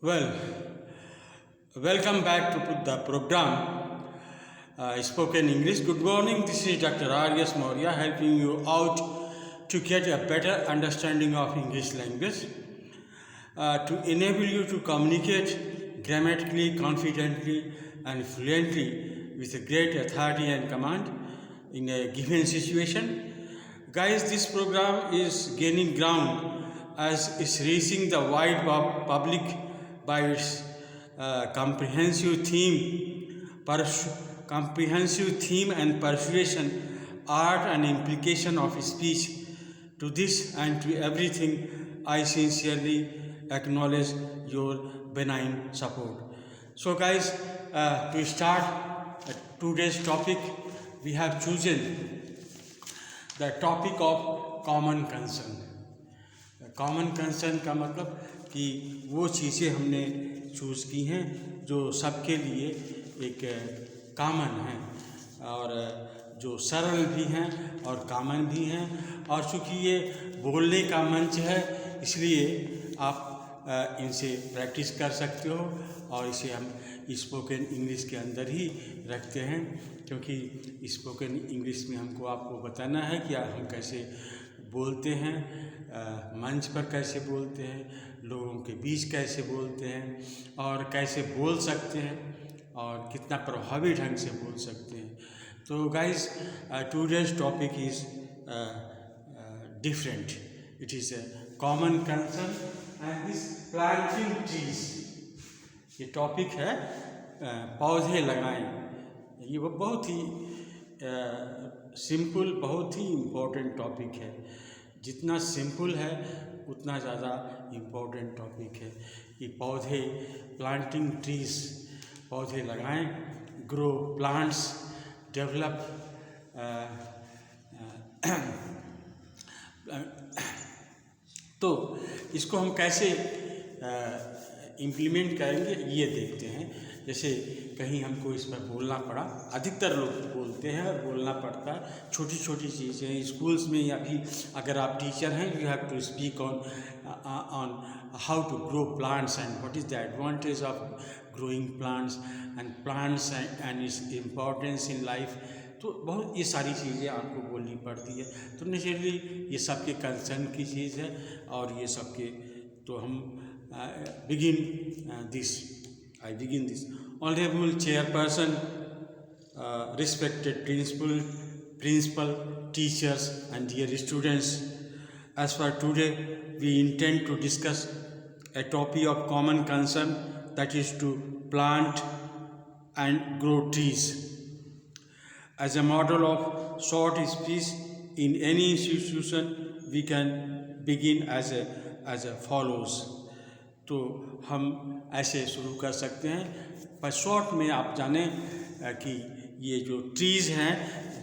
Well, welcome back to the program Spoken English. Good morning, this is Dr. R.S. Maurya helping you out to get a better understanding of English language, to enable you to communicate grammatically, confidently, and fluently with a great authority and command in a given situation. Guys, this program is gaining ground as it's reaching the wide public by its comprehensive theme and persuasion, art and implication of speech. To this and to everything, I sincerely acknowledge your benign support. So, guys, to start today's topic, we have chosen the topic of common concern. Common concern का मतलब कि वो चीज़ें हमने choose की हैं जो सबके लिए एक कॉमन हैं और जो सरल भी हैं और कॉमन भी हैं, और चूँकि ये बोलने का मंच है इसलिए आप इनसे प्रैक्टिस कर सकते हो और इसे हम स्पोकन इंग्लिश के अंदर ही रखते हैं, क्योंकि स्पोकन इंग्लिश में हमको आपको बताना है कि हम कैसे बोलते हैं, मंच पर कैसे बोलते हैं, लोगों के बीच कैसे बोलते हैं और कैसे बोल सकते हैं और कितना प्रभावी ढंग से बोल सकते हैं. तो guys, today's topic is different. It is a common concern and this planting trees. ये टॉपिक है पौधे लगाएं. ये वो बहुत ही सिंपल, बहुत ही इम्पोर्टेंट टॉपिक है. जितना सिंपल है उतना ज़्यादा इम्पोर्टेंट टॉपिक है. कि पौधे, प्लांटिंग ट्रीज, पौधे लगाएं, ग्रो प्लांट्स, डेवलप तो इसको हम कैसे इम्प्लीमेंट करेंगे ये देखते हैं. जैसे कहीं हमको इस पर बोलना पड़ा, अधिकतर लोग बोलते हैं और बोलना पड़ता है. छोटी छोटी चीज़ें स्कूल्स में या भी अगर आप टीचर हैं, you have to speak on how to grow plants and what is the advantage of growing plants and its importance in life. तो बहुत ये सारी चीज़ें आपको बोलनी पड़ती है. तो नेचुरली ये सबके कंसर्न की चीज़ है और ये सबके, तो हम begin this. Honorable Chairperson, respected principal, teachers and dear students, as for today we intend to discuss a topic of common concern, that is to plant and grow trees. As a model of short speech in any institution, we can begin as a follows. तो हम ऐसे शुरू कर सकते हैं. पर short में आप जानें कि ये जो ट्रीज़ हैं,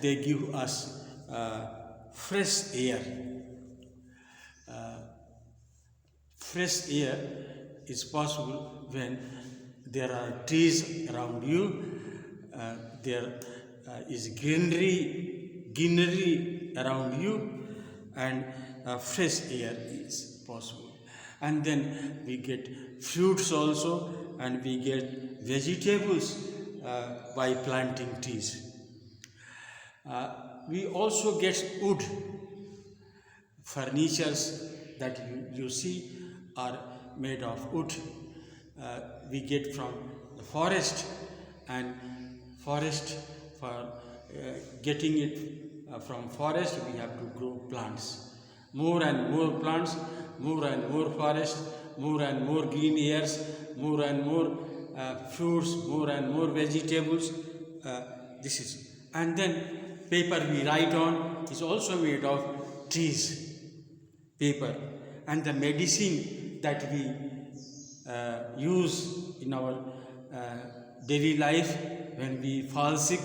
they give us fresh air. Fresh air is possible when there are trees around you, there is greenery around you, and fresh air is possible. And then we get fruits also, and we get vegetables by planting trees. We also get wood. Furnitures that you see are made of wood. We get from the forest, and forest, for getting it from forest we have to grow plants. More and more plants, more and more forest, more and more green airs, more and more fruits, more and more vegetables. This is, and then paper we write on is also made of trees. Paper, and the medicine that we use in our daily life when we fall sick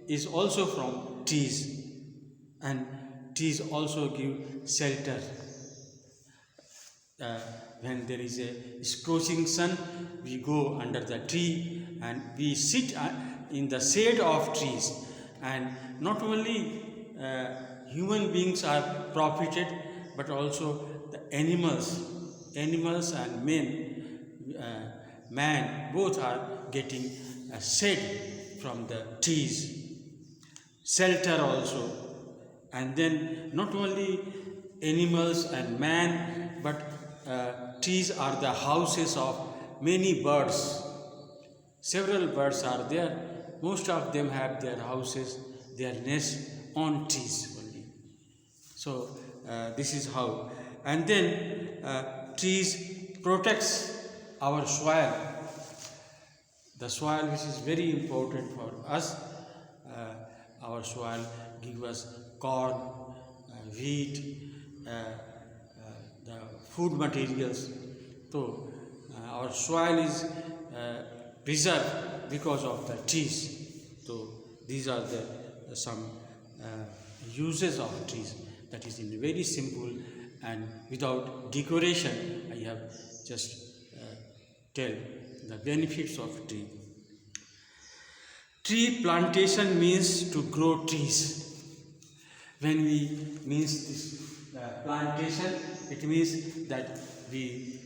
is also from trees, and trees also give shelter. When there is a scorching sun, we go under the tree and we sit in the shade of trees. And not only human beings are profited, but also the animals and men man, both are getting shade from the trees, shelter also. And then not only animals and man, but trees are the houses of many birds. Several birds are there. Most of them have their houses, their nests on trees only. So this is how. And then trees protects our soil. The soil, which is very important for us. Our soil gives us corn, wheat, the food materials. So our soil is preserved because of the trees. So these are the some uses of trees. That is in very simple and without decoration. I have just tell the benefits of tree. Tree plantation means to grow trees. When we means this plantation, it means that we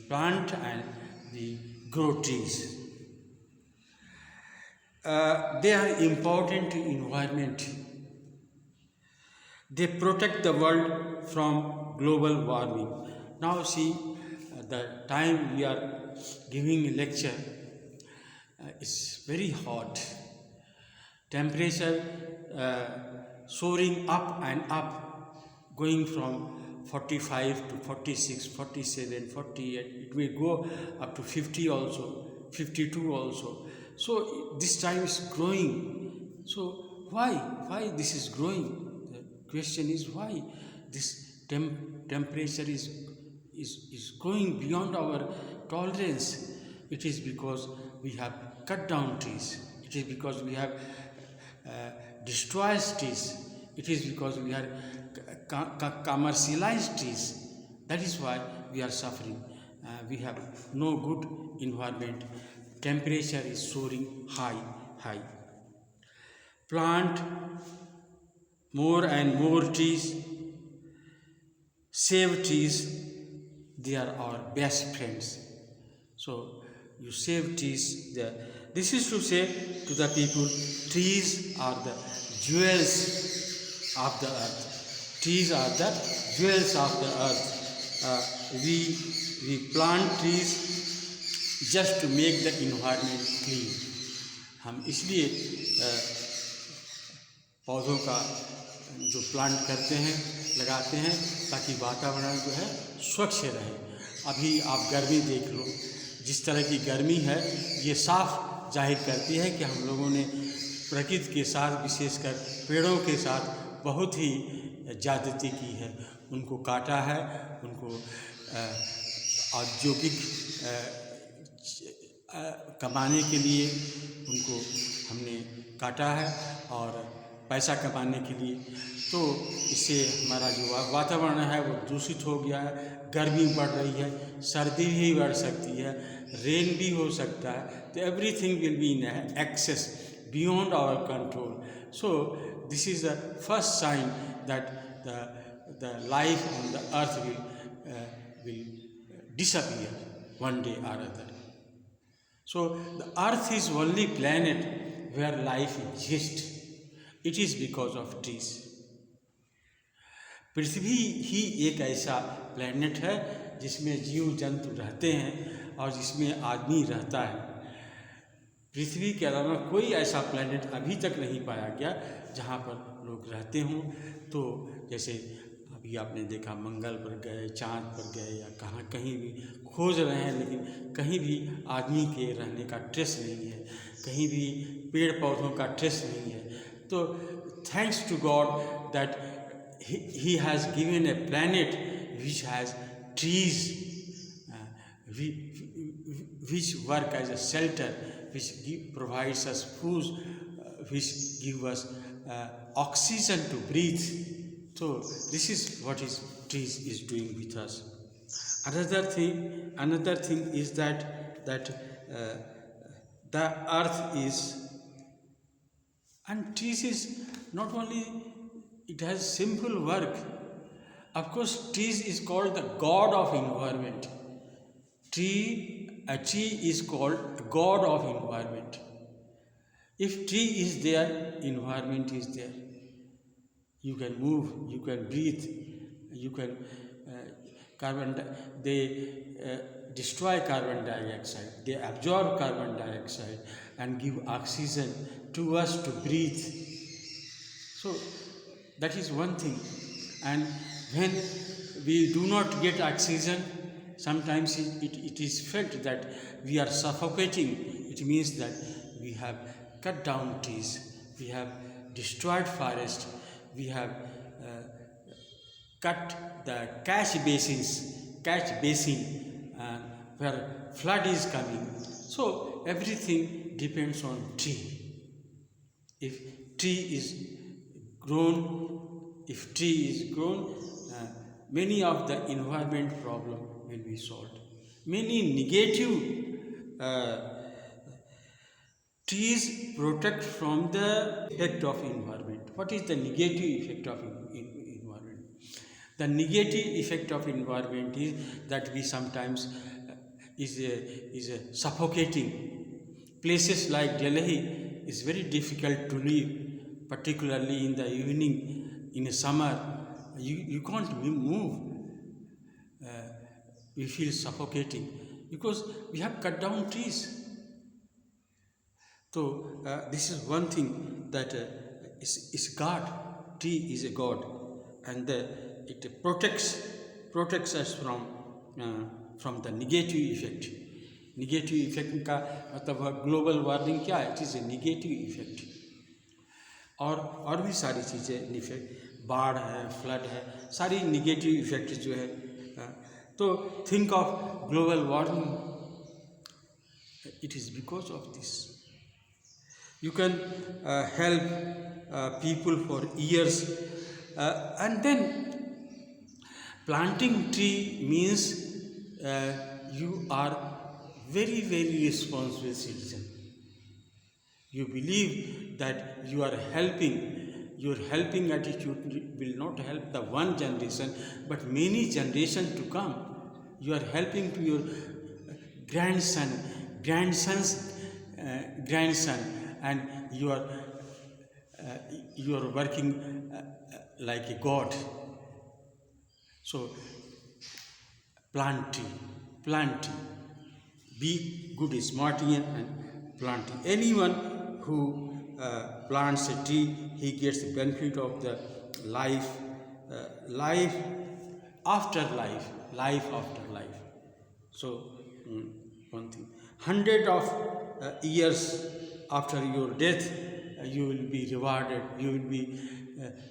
plant and we grow trees. They are important to environment. They protect the world from global warming. Now see, the time we are giving a lecture, it's very hot. Temperature soaring up and up, going from 45 to 46, 47, 48. It may go up to 50 also, 52 also. So this time is growing. So why this is growing? The question is why this temperature is going beyond our tolerance. It is because we have cut down trees. It is because we have destroyed trees. It is because we have commercialized trees. That is why we are suffering. We have no good environment. Temperature is soaring high. Plant more and more trees. Save trees. They are our best friends. So you save trees there. This is to say to the people, trees are the jewels of the earth. Trees are the jewels of the earth. We plant trees just to make the environment clean. हम इसलिए पौधों का जो plant करते हैं, लगाते हैं, ताकि वातावरण जो है स्वच्छ रहे. अभी आप गर्मी देख लो, जिस तरह की गर्मी है, ये साफ जाहिर करती है कि हम लोगों ने प्रकृति के साथ, विशेषकर पेड़ों के साथ बहुत ही ज्यादती की है. उनको काटा है, उनको औद्योगिक कमाने के लिए उनको हमने काटा है और पैसा कमाने के लिए. तो इससे हमारा जो वातावरण है वो दूषित हो गया है. गर्मी बढ़ रही है, सर्दी भी बढ़ सकती है, रेन भी हो सकता है. तो everything will be in excess beyond our control. So this is the first sign that the life on the earth will disappear one day or other. So the earth is only planet where life exists. It is because of trees. पृथ्वी ही एक ऐसा planet है जिसमें जीव जंतु रहते हैं और जिसमें आदमी रहता है. पृथ्वी के अलावा कोई ऐसा प्लेनेट अभी तक नहीं पाया गया जहाँ पर लोग रहते हों. तो जैसे अभी आपने देखा मंगल पर गए, चाँद पर गए या कहीं भी खोज रहे हैं, लेकिन कहीं भी आदमी के रहने का ट्रेस नहीं है, कहीं भी पेड़ पौधों का ट्रेस नहीं है. तो thanks to God that he has given a planet which has trees, which work as a shelter, which provides us food, which give us oxygen to breathe. So this is what trees is doing with us. Another thing is that the earth is, and trees is not only, it has simple work. Of course, trees is called the god of environment. A tree is called god of environment. If tree is there, environment is there. You can move, you can breathe, you can they destroy carbon dioxide, they absorb carbon dioxide and give oxygen to us to breathe. So that is one thing. And when we do not get oxygen, sometimes it is felt that we are suffocating. It means that we have cut down trees, we have destroyed forest, we have cut the catch basin where flood is coming. So everything depends on tree. If tree is grown, many of the environment problem will be solved. Many negative trees protect from the effect of environment. What is the negative effect of environment? The negative effect of environment is that we sometimes is suffocating. Places like Delhi is very difficult to live, particularly in the evening, in the summer. You can't move. We feel suffocating because we have cut down trees. So this is one thing that is God. Tree is a God, and it protects us from the negative effect. Negative effect का मतलब global warming क्या है? It is a negative effect. और भी सारी चीज़ें effect, बाढ़ है, फ्लड है, सारी नेगेटिव इफेक्ट जो है. तो think of global warming, it is because of this. You can help people for years, and then planting tree means you are very, very responsible citizen. You believe that you are helping. Your helping attitude will not help the one generation, but many generations to come. You are helping to your grandson's grandson, and you are working like a god. So plant tree. Be good smartian and plant tree. Anyone who plants a tree, he gets the benefit of the life after life. So one thing, 100 of years after your death, you will be rewarded, you will be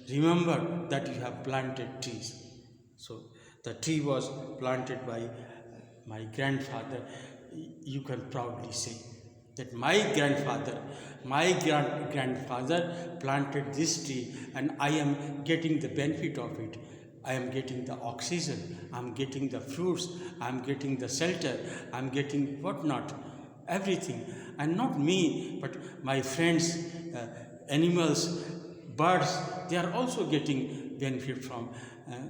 remembered that you have planted trees. So the tree was planted by my grandfather. You can proudly say that my grandfather planted this tree, and I am getting the benefit of it. I am getting the oxygen, I am getting the fruits, I am getting the shelter, I am getting whatnot, everything. And not me, but my friends, animals, birds, they are also getting benefit from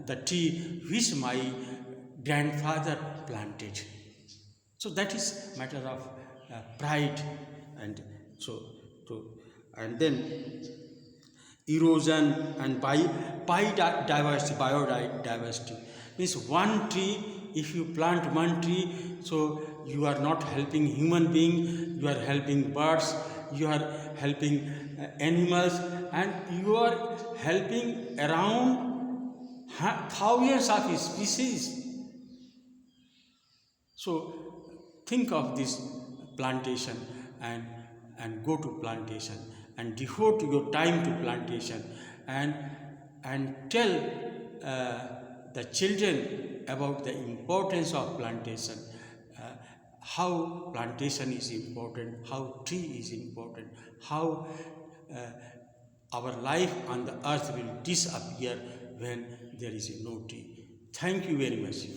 the tree which my grandfather planted. So that is matter of pride. And and then erosion and biodiversity means one tree. If you plant one tree, so you are not helping human being, you are helping birds, you are helping animals, and you are helping around thousands of species. So think of this plantation, and go to plantation and devote your time to plantation, and tell the children about the importance of plantation, how plantation is important, how tree is important, how our life on the earth will disappear when there is no tree. Thank you very much.